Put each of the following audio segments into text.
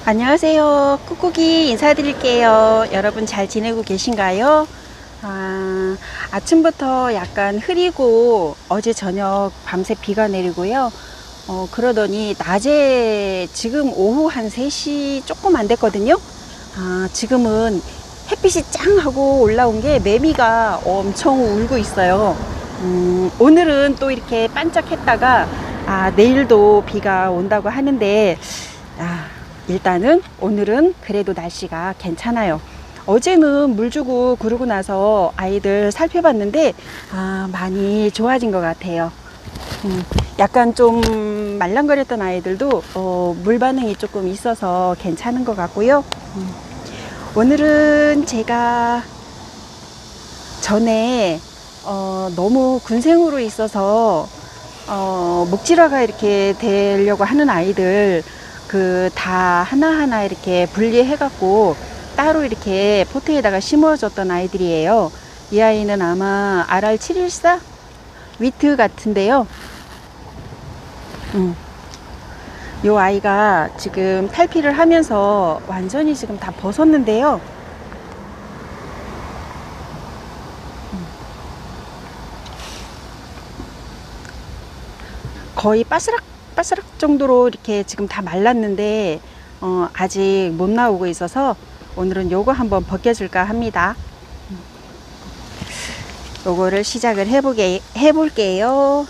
안녕하세요. 꾹꾹이 인사드릴게요. 여러분 잘 지내고 계신가요? 아침부터 약간 흐리고 어제 저녁 밤새 비가 내리고요. 그러더니 낮에 지금 오후 한 3시 조금 안 됐거든요. 지금은 햇빛이 짱 하고 올라온 게 매미가 엄청 울고 있어요. 오늘은 또 이렇게 반짝했다가 내일도 비가 온다고 하는데 일단은 오늘은 그래도 날씨가 괜찮아요. 어제는 물 주고 그러고 나서 아이들 살펴봤는데 많이 좋아진 것 같아요. 약간 좀 말랑거렸던 아이들도 물 반응이 조금 있어서 괜찮은 것 같고요. 오늘은 제가 전에 너무 군생으로 있어서 묵지라가 이렇게 되려고 하는 아이들 다 하나하나 이렇게 분리해 갖고 따로 이렇게 포트에다가 심어줬던 아이들이에요. 이 아이는 아마 RR714 위트 같은데요. 이 아이가 지금 탈피를 하면서 완전히 지금 다 벗었는데요. 거의 바스락 정도로 이렇게 지금 다 말랐는데 아직 못 나오고 있어서 오늘은 요거 한번 벗겨줄까 합니다. 요거를 시작을 해볼게요.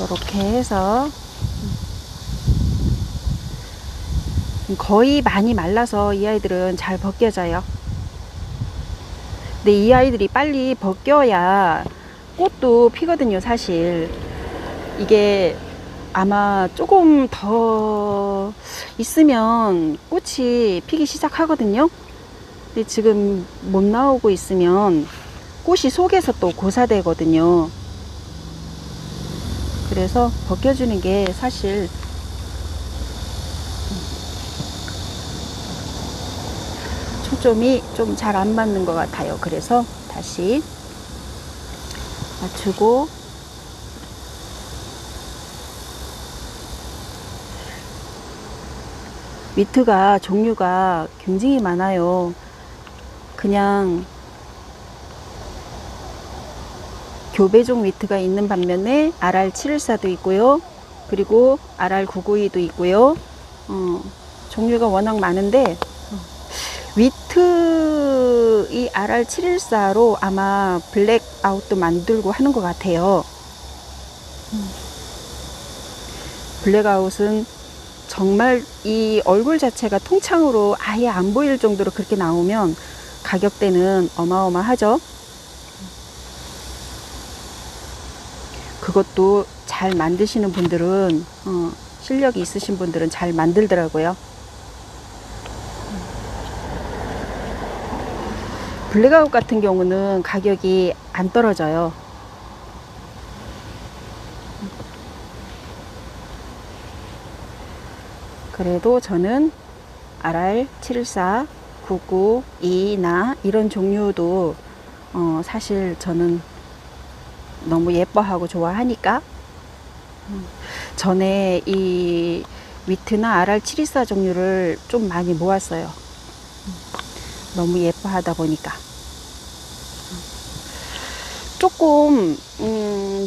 이렇게 해서 거의 많이 말라서 이 아이들은 잘 벗겨져요. 근데 이 아이들이 빨리 벗겨야 꽃도 피거든요. 사실 이게 아마 조금 더 있으면 꽃이 피기 시작하거든요. 근데 지금 못 나오고 있으면 꽃이 속에서 또 고사되거든요. 그래서 벗겨주는 게 사실 초점이 좀 잘 안 맞는 것 같아요. 그래서 다시 맞추고 위트가 종류가 굉장히 많아요. 그냥 교배종 위트가 있는 반면에 RR714도 있고요. 그리고 RR992도 있고요. 종류가 워낙 많은데 위트 이 RR714로 아마 블랙아웃도 만들고 하는 것 같아요. 블랙아웃은 정말 이 얼굴 자체가 통창으로 아예 안 보일 정도로 그렇게 나오면 가격대는 어마어마하죠. 그것도 잘 만드시는 분들은 실력이 있으신 분들은 잘 만들더라고요. 블랙아웃 같은 경우는 가격이 안 떨어져요. 그래도 저는 RR714, 992나 이런 종류도 사실 저는 너무 예뻐하고 좋아하니까 전에 이 위트나 RR724 종류를 좀 많이 모았어요. 너무 예뻐하다 보니까 조금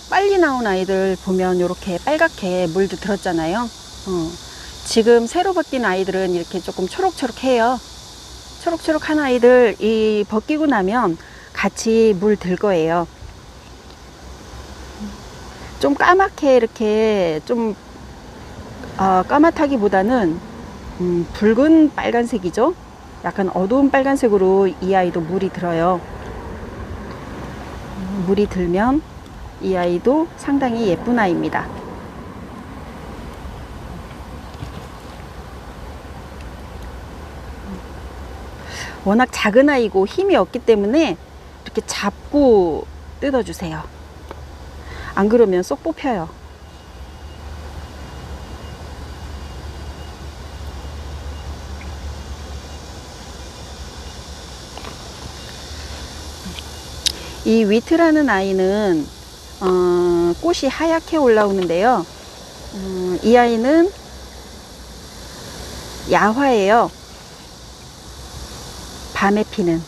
빨리 나온 아이들 보면 이렇게 빨갛게 물도 들었잖아요. 지금 새로 벗긴 아이들은 이렇게 조금 초록초록해요. 초록초록한 아이들 이 벗기고 나면 같이 물 들 거예요. 좀 까맣게 이렇게 좀 까맣다기보다는 붉은 빨간색이죠. 약간 어두운 빨간색으로 이 아이도 물이 들어요. 물이 들면 이 아이도 상당히 예쁜 아이입니다. 워낙 작은 아이고 힘이 없기 때문에 이렇게 잡고 뜯어주세요. 안 그러면 쏙 뽑혀요. 이 위트라는 아이는 꽃이 하얗게 올라오는데요. 이 아이는 야화예요. 밤에 피는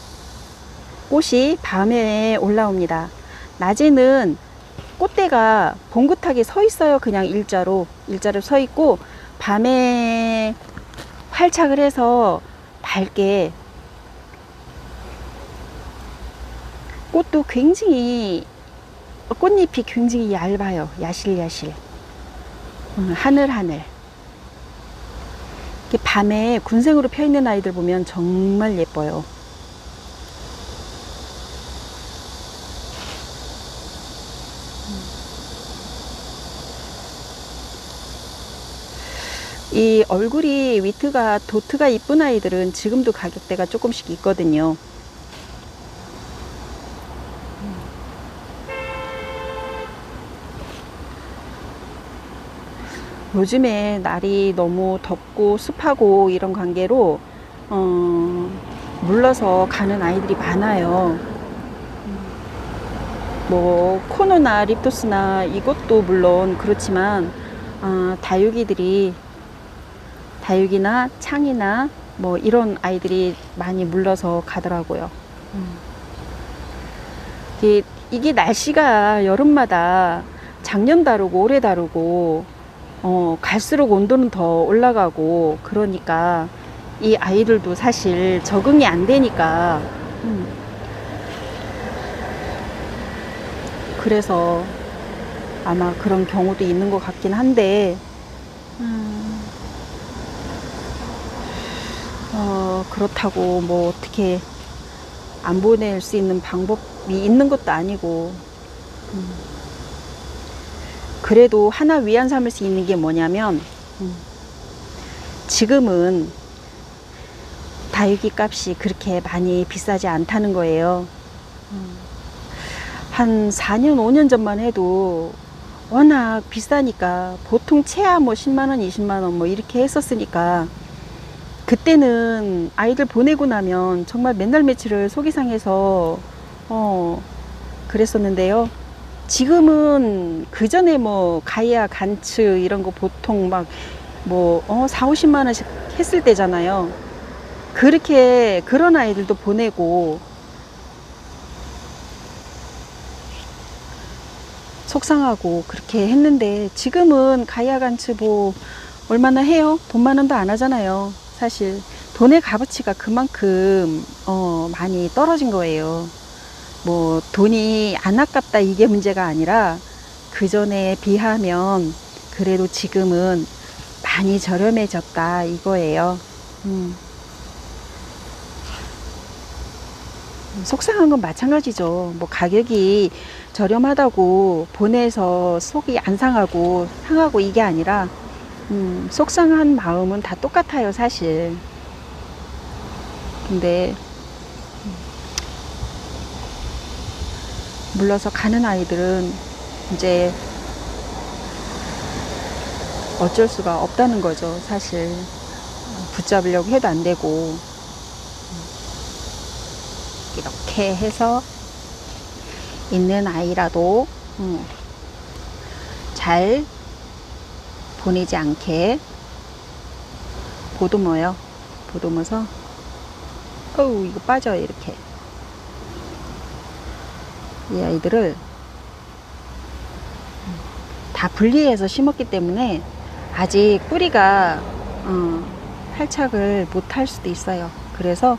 꽃이 밤에 올라옵니다. 낮에는 꽃대가 봉긋하게 서 있어요. 그냥 일자로 서 있고, 밤에 활착을 해서 밝게, 꽃도 굉장히, 꽃잎이 굉장히 얇아요. 야실야실, 하늘하늘. 이렇게 밤에 군생으로 펴 있는 아이들 보면 정말 예뻐요. 이 얼굴이 위트가 도트가 이쁜 아이들은 지금도 가격대가 조금씩 있거든요. 요즘에 날이 너무 덥고 습하고 이런 관계로 물러서 가는 아이들이 많아요. 뭐 코노나 립토스나 이것도 물론 그렇지만 다육이나 창이나 뭐 이런 아이들이 많이 물러서 가더라고요. 이게 날씨가 여름마다 작년 다르고 올해 다르고 갈수록 온도는 더 올라가고, 그러니까 이 아이들도 사실 적응이 안 되니까 그래서 아마 그런 경우도 있는 것 같긴 한데, 그렇다고 뭐 어떻게 안 보낼 수 있는 방법이 있는 것도 아니고, 그래도 하나 위안 삼을 수 있는 게 뭐냐면, 지금은 다육이 값이 그렇게 많이 비싸지 않다는 거예요. 한 4년 5년 전만 해도 워낙 비싸니까 보통 채야 뭐 10만원 20만원 뭐 이렇게 했었으니까, 그때는 아이들 보내고 나면 정말 맨날 며칠을 속이 상해서 그랬었는데요. 지금은 그 전에 뭐 가이아 간츠 이런 거 보통 막 뭐 4, 50만 원씩 했을 때잖아요. 그렇게 그런 아이들도 보내고 속상하고 그렇게 했는데, 지금은 가이아 간츠 뭐 얼마나 해요? 돈만 원도 안 하잖아요. 사실 돈의 값어치가 그만큼 많이 떨어진 거예요. 뭐 돈이 안 아깝다 이게 문제가 아니라, 그 전에 비하면 그래도 지금은 많이 저렴해졌다 이거예요. 속상한 건 마찬가지죠. 뭐 가격이 저렴하다고 보내서 속이 안 상하고 이게 아니라, 속상한 마음은 다 똑같아요 사실. 근데 물러서 가는 아이들은 이제 어쩔 수가 없다는 거죠 사실. 붙잡으려고 해도 안 되고, 이렇게 해서 있는 아이라도 잘 보내지 않게 보듬어요. 보듬어서 이거 빠져. 이렇게 이 아이들을 다 분리해서 심었기 때문에 아직 뿌리가 활착을 못할 수도 있어요. 그래서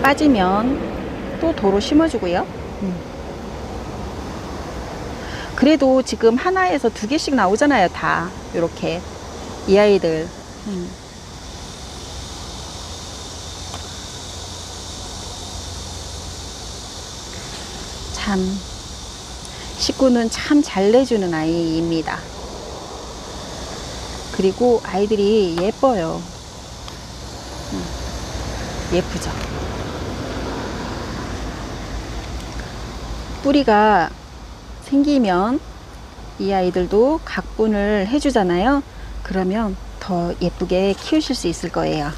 빠지면 또 도로 심어주고요. 그래도 지금 하나에서 2개씩 나오잖아요. 다 이렇게 이 아이들. 참 식구는 참 잘 내주는 아이입니다. 그리고 아이들이 예뻐요. 예쁘죠. 뿌리가 생기면 이 아이들도 각분을 해주잖아요. 그러면 더 예쁘게 키우실 수 있을 거예요.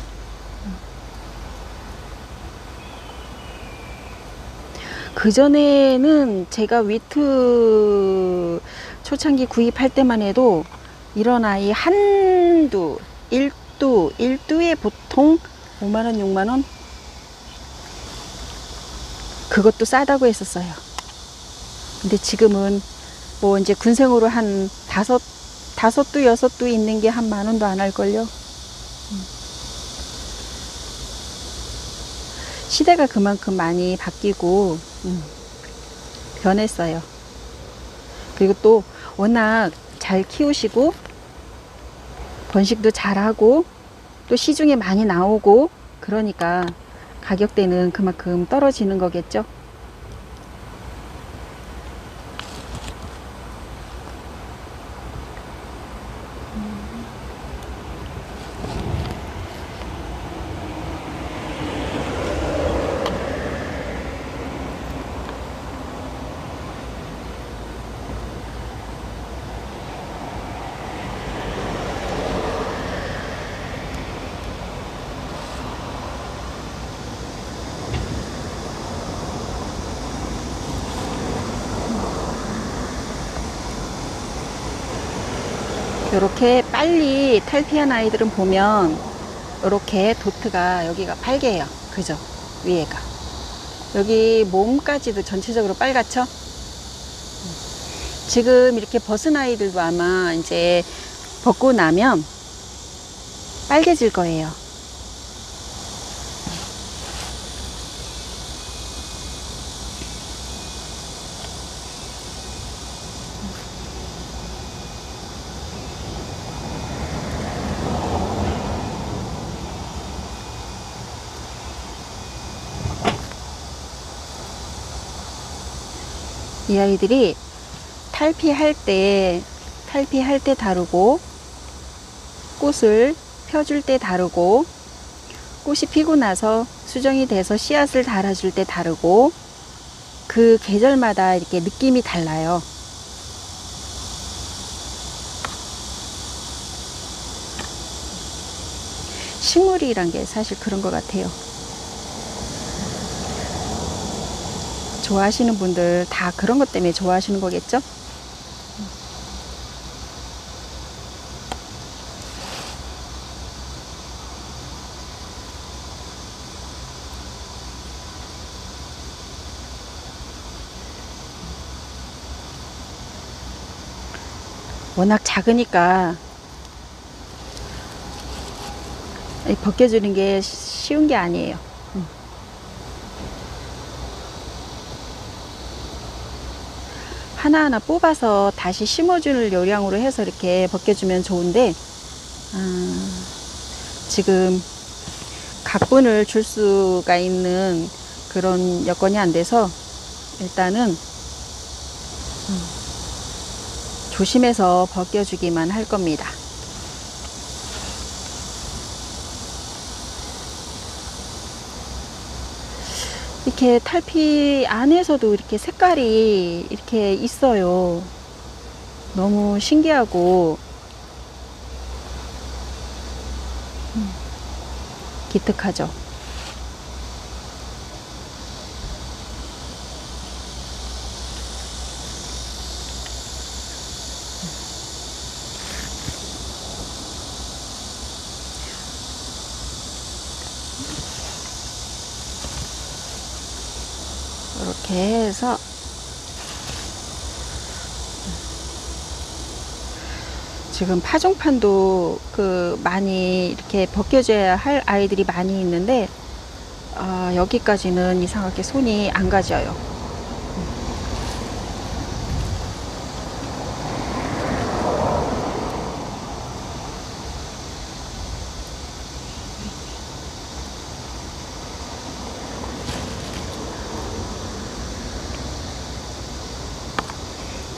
그전에는 제가 위트 초창기 구입할 때만 해도 이런 아이 한두, 일두에 보통 5만원, 6만원? 그것도 싸다고 했었어요. 근데 지금은 뭐 이제 군생으로 한 다섯두, 여섯두 있는 게 한 만원도 안 할걸요. 시대가 그만큼 많이 바뀌고 변했어요. 그리고 또 워낙 잘 키우시고 번식도 잘하고 또 시중에 많이 나오고 그러니까 가격대는 그만큼 떨어지는 거겠죠. 이렇게 빨리 탈피한 아이들은 보면 이렇게 도트가 여기가 빨개요. 그죠? 위에가 여기 몸까지도 전체적으로 빨갛죠? 지금 이렇게 벗은 아이들도 아마 이제 벗고 나면 빨개질 거예요. 이 아이들이 탈피할 때 다르고 꽃을 펴줄 때 다르고 꽃이 피고 나서 수정이 돼서 씨앗을 달아줄 때 다르고 그 계절마다 이렇게 느낌이 달라요. 식물이란 게 사실 그런 것 같아요. 좋아하시는 분들 다 그런 것 때문에 좋아하시는 거겠죠? 워낙 작으니까 벗겨주는 게 쉬운 게 아니에요. 하나하나 뽑아서 다시 심어줄 요량으로 해서 이렇게 벗겨주면 좋은데 지금 각분을 줄 수가 있는 그런 여건이 안 돼서 일단은 조심해서 벗겨주기만 할 겁니다. 이렇게 탈피 안에서도 이렇게 색깔이 이렇게 있어요. 너무 신기하고 기특하죠. 이렇게 해서 지금 파종판도 많이 이렇게 벗겨줘야 할 아이들이 많이 있는데 여기까지는 이상하게 손이 안 가져요.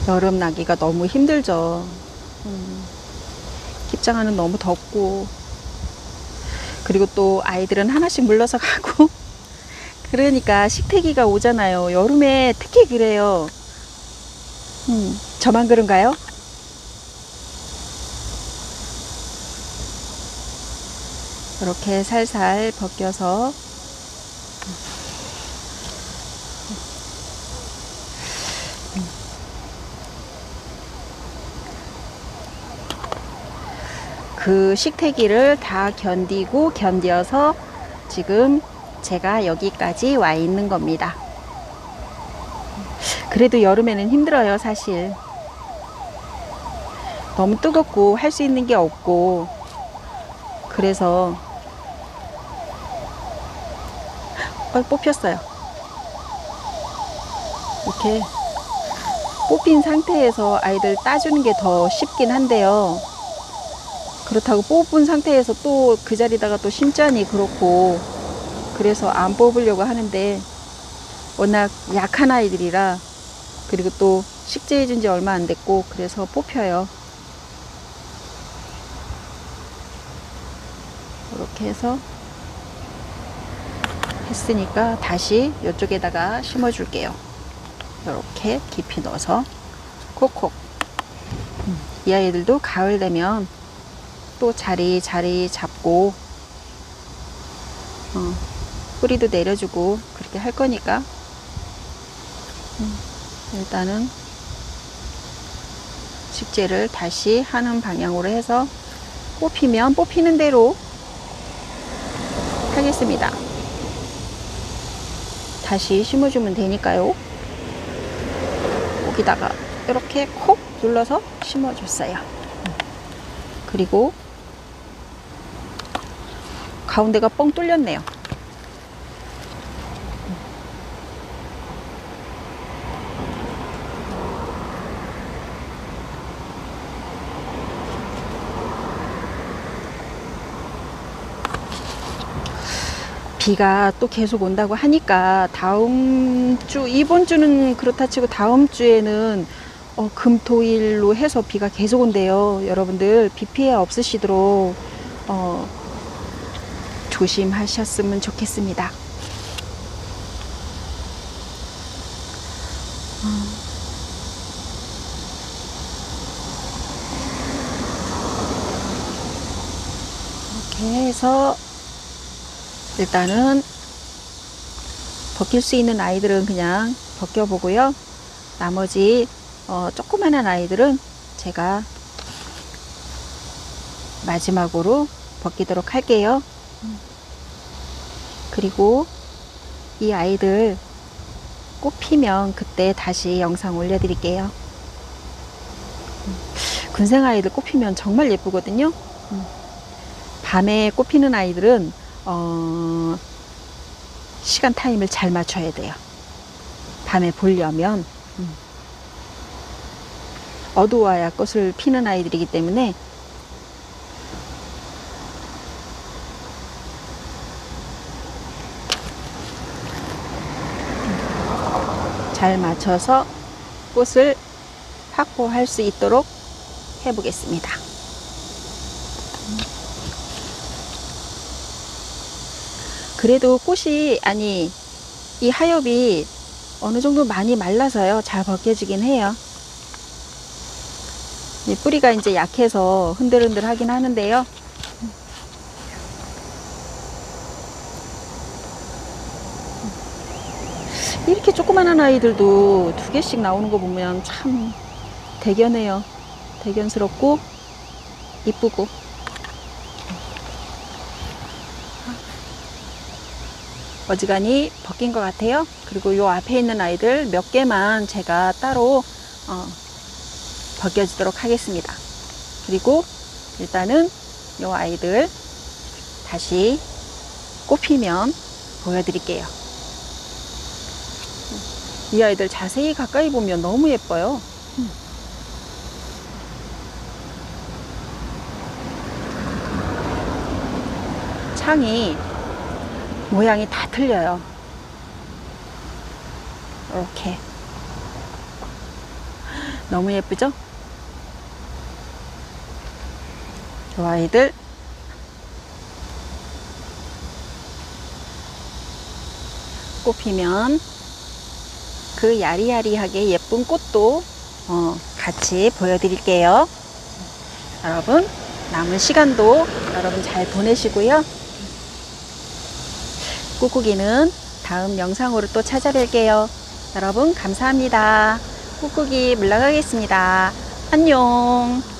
여름 나기가 너무 힘들죠. 입장하는 너무 덥고 그리고 또 아이들은 하나씩 물러서 가고 그러니까 식태기가 오잖아요. 여름에 특히 그래요. 저만 그런가요? 이렇게 살살 벗겨서 그 식태기를 다 견뎌서 지금 제가 여기까지 와 있는 겁니다. 그래도 여름에는 힘들어요, 사실. 너무 뜨겁고 할 수 있는 게 없고, 그래서 뽑혔어요. 이렇게 뽑힌 상태에서 아이들 따주는 게 더 쉽긴 한데요. 그렇다고 뽑은 상태에서 또 그 자리다가 또 심자니 그렇고, 그래서 안 뽑으려고 하는데 워낙 약한 아이들이라, 그리고 또 식재해 준 지 얼마 안 됐고, 그래서 뽑혀요. 이렇게 해서 했으니까 다시 이쪽에다가 심어 줄게요. 이렇게 깊이 넣어서 콕콕. 이 아이들도 가을 되면 또 자리 잡고 뿌리도 내려주고 그렇게 할 거니까 일단은 식재를 다시 하는 방향으로 해서 뽑히면 뽑히는 대로 하겠습니다. 다시 심어주면 되니까요. 여기다가 이렇게 콕 눌러서 심어줬어요. 그리고 가운데가 뻥 뚫렸네요. 비가 또 계속 온다고 하니까 다음 주, 이번 주는 그렇다 치고 다음 주에는 금토일로 해서 비가 계속 온대요. 여러분들 비 피해 없으시도록 조심하셨으면 좋겠습니다. 이렇게 해서 일단은 벗길 수 있는 아이들은 그냥 벗겨보고요. 나머지 조그만한 아이들은 제가 마지막으로 벗기도록 할게요. 그리고 이 아이들 꽃 피면 그때 다시 영상 올려드릴게요. 군생 아이들 꽃 피면 정말 예쁘거든요. 밤에 꽃 피는 아이들은 시간 타임을 잘 맞춰야 돼요. 밤에 보려면 어두워야 꽃을 피는 아이들이기 때문에 잘 맞춰서 꽃을 확보할 수 있도록 해보겠습니다. 그래도 꽃이, 아니, 이 하엽이 어느 정도 많이 말라서요. 잘 벗겨지긴 해요. 이 뿌리가 이제 약해서 흔들흔들 하긴 하는데요. 이렇게 조그만한 아이들도 2개씩 나오는 거 보면 참 대견해요. 대견스럽고 이쁘고. 어지간히 벗긴 것 같아요. 그리고 요 앞에 있는 아이들 몇 개만 제가 따로 벗겨지도록 하겠습니다. 그리고 일단은 요 아이들 다시 꽃 피면 보여드릴게요. 이 아이들 자세히 가까이 보면 너무 예뻐요. 창이 모양이 다 틀려요. 이렇게 너무 예쁘죠? 이 아이들 꽃 피면 그 야리야리하게 예쁜 꽃도 같이 보여드릴게요. 여러분 남은 시간도 여러분 잘 보내시고요. 꾹꾹이는 다음 영상으로 또 찾아뵐게요. 여러분 감사합니다. 꾹꾹이 물러가겠습니다. 안녕.